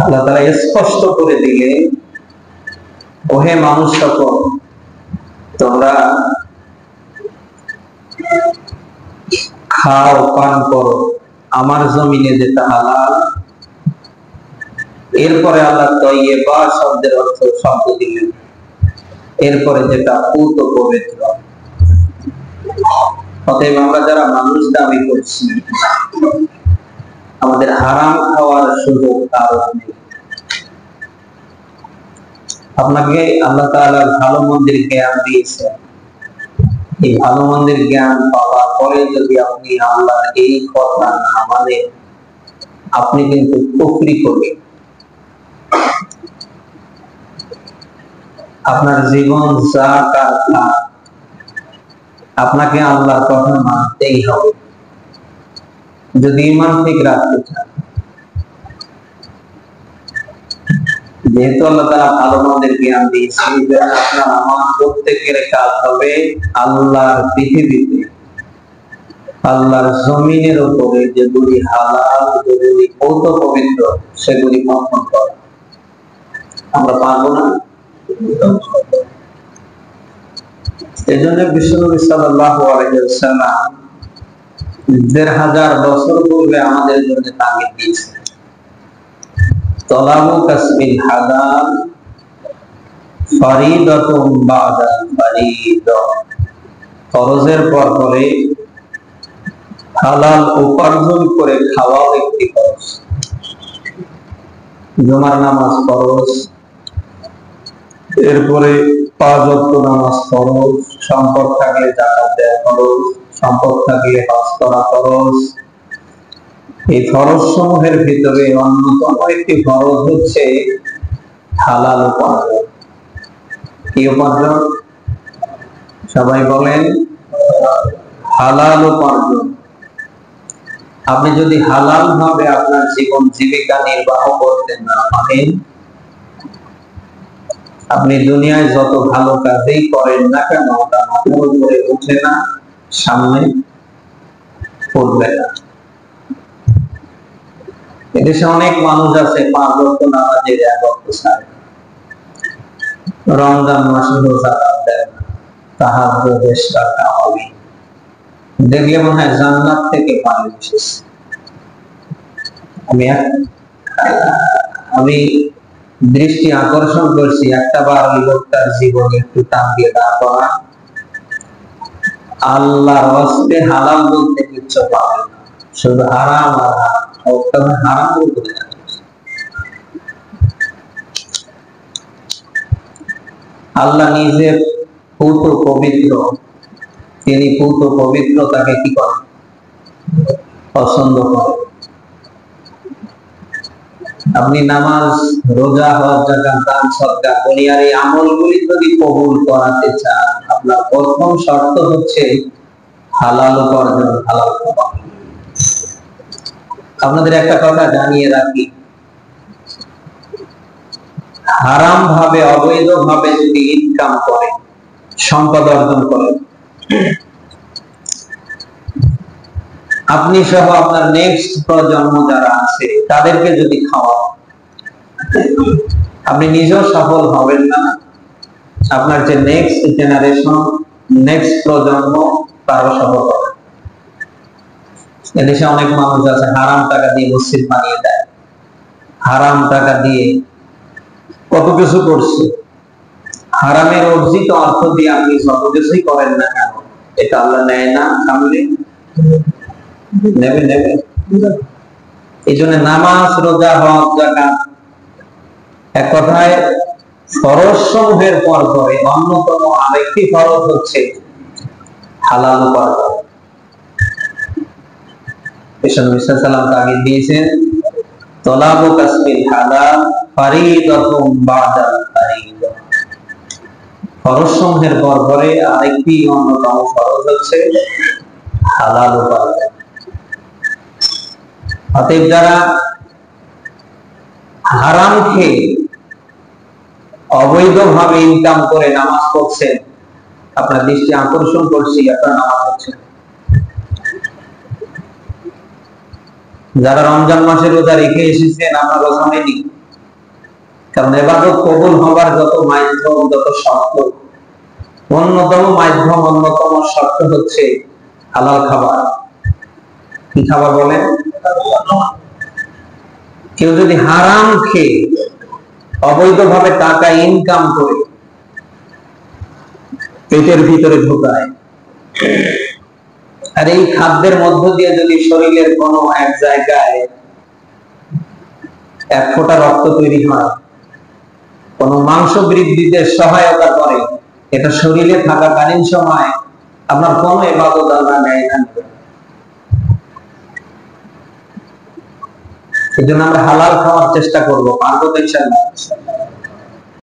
আল্লাহ তাআলা স্পষ্ট করে দিলে, ওহে মানুষ সকল, তোমরা খাও পান করো আমার জমিনে যেটা হালাল। এরপরে আল্লাহ তয়্যিবা শব্দের অর্থ শব্দ দিলেন, এরপরে যেটা পুত পবিত্র। অতএব আমরা যারা মানুষ দাবি করছি, আমাদের হারাম খাওয়ার সুযোগ কারো নেই। আপনাকে আল্লাহ তাআলা ভালো মন্দের জ্ঞান দিয়েছেন। এই ভালো মন্দের জ্ঞান পাওয়ার পরে যদি আপনি আল্লাহর এই কথা না মানেন, আপনি কিন্তু কুফরি করবেন। আপনার জীবন যা কারখানা, আপনাকে আল্লাহর কথা মানতেই হবে যদি ঈমান ঠিক রাখতে চান। যেহেতু আল্লাহ তাআলা ভালো মন্দের জ্ঞান দিয়েছেন, আপনার আমার প্রত্যেকের কাজ হবে আল্লাহর পৃথিবীতে, আল্লাহর জমিনের উপরে যেগুলি হালাল, যেগুলি পৌত পবিত্র, সেগুলি ভক্ষণ করা। আমরা পারবো না। এই জন্য বিশ্বনবী সাল্লাল্লাহু আলাইহি ওয়াসাল্লাম ১৫০০ বছর পূর্বে আমাদের জন্য তাগিদ দিয়েছেন, তলাবু কাসবিল হালাল ফরিদাতুন বা'দা ফরিদা। ফরজের পর পরে হালাল উপার্জন করে খাওয়াও একটি ফরজ। জুমার নামাজ ফরজ, এরপরে ৫ ওয়াক্ত নামাজ ফরজ, সম্পদ থাকলে যাকাত দেওয়া ফরজ, সম্পদ থাকলে হজ করা ফরজ। এই ফরজ সমূহের ভিতরে অন্যতম একটি ফরজ হচ্ছে হালাল উপার্জন। কি উপার্জন? সবাই বলেন হালাল উপার্জন। আপনি যদি হালাল ভাবে আপনার জীবন জীবিকা নির্বাহ করতে না পারেন, আপনি দুনিয়ায় যত ভালো কাজই করেন না কেন, তা মাথার উপরে উঠে না, সামনে পড়বে না। এদেশে অনেক মানুষ আছে ৫ ওয়াক্ত নামাজের ১ ওয়াক্ত ছাড়ে, রমজান মাসে রোজা দেয় না, তাহাজ্জুদ ইশরাক কামাবি, দেখলে মনে হয় জান্নাত থেকে পানি এসেছে। আমি দৃষ্টি আকর্ষণ করছি, একটা বার ওই লোকটার জীবনে একটু টান দিয়ে দাঁড় করা, আল্লাহর হস্তে হালাল বলতে কিচ্ছু পাবে না, শুধু হারাম আর হারাম বলতে। আল্লাহ নিজে পূত পবিত্র, তিনি পূত পবিত্রতাকে কি করেন? পছন্দ করেন। আপনি নামাজ, রোজা, হজ, যাকাত, দান, সদকা, দুনিয়ার এই আমলগুলি যদি কবুল করাতে চান, আপনার প্রথম শর্ত হচ্ছে হালাল উপার্জন, হালাল খাওয়া। আপনাদের একটা কথা জানিয়ে রাখি, হারাম ভাবে, অবৈধ ভাবে যদি ইনকাম করেন, সম্পদ অর্জন করেন, আপনি সহ আপনার নেক্সট প্রজন্ম যারা আছে তাদেরকে যদি খাওয়ান, আপনি নিজেও সফল হবেন না, আপনার যে নেক্সট জেনারেশন, নেক্সট প্রজন্ম, তারও সফল হবে। এদেশে অনেক মানুষ আছে হারাম টাকা দিয়ে মসজিদ বানিয়ে দেয়, হারাম টাকা দিয়ে কত কিছু করছে। হারামের অর্জিত অর্থ দিয়ে আপনি যত কিছুই করেন না কেন, এটা আল্লাহ নেয় না, সামনে নেবে নেবে। এই জন্য নামাজ, রোজা, হজ, যাকাত, এক কথায় ফরজ সমূহের পর পরে অন্যতম আরেকটি ফরজ হচ্ছে হালাল উপার্জন। বিশ্বনবী সাল্লাল্লাহু আলাইহি ওয়াসাল্লাম তাগিদ দিয়েছেন, তলাবু কাসবিল হালাল ফরিদাতুন বা'দা ফরিদা। ফরজ সমূহের পর পরে আরেকটি অন্যতম ফরজ হচ্ছে হালাল উপার্জন। অতএব যারা হারাম খেয়ে অবৈধভাবে ইনকাম করে নামাজ পড়ছেন, আপনার দৃষ্টি আকর্ষণ করছি, আপনার নামাজ পড়ছেন। যারা রমজান মাসে রোজা রেখে এসেছেন, আপনার রোজা হয়নি, কারণ ইবাদত কবুল হবার যত মাধ্যম, যত শর্ত, অন্যতম মাধ্যম, অন্যতম শর্ত হচ্ছে হালাল খাবার। কি খাবার বলেন? কেউ যদি হারাম খেয়ে অবৈধভাবে টাকা ইনকাম করে পেটের ভিতরে ঢোকায়, আর এই খাদ্যের মধ্য দিয়ে যদি শরীরের কোনো এক জায়গায় এক ফোঁটা রক্ত তৈরি হয়, কোন মাংস বৃদ্ধিতে সহায়তা করে, এটা শরীরে থাকাকালীন সময় আপনার কোনো ইবাদত আল্লাহ নেয় না। এই জন্য আমরা হালাল খাওয়ার চেষ্টা করবো, পারবো তো ইনশাআল্লাহ।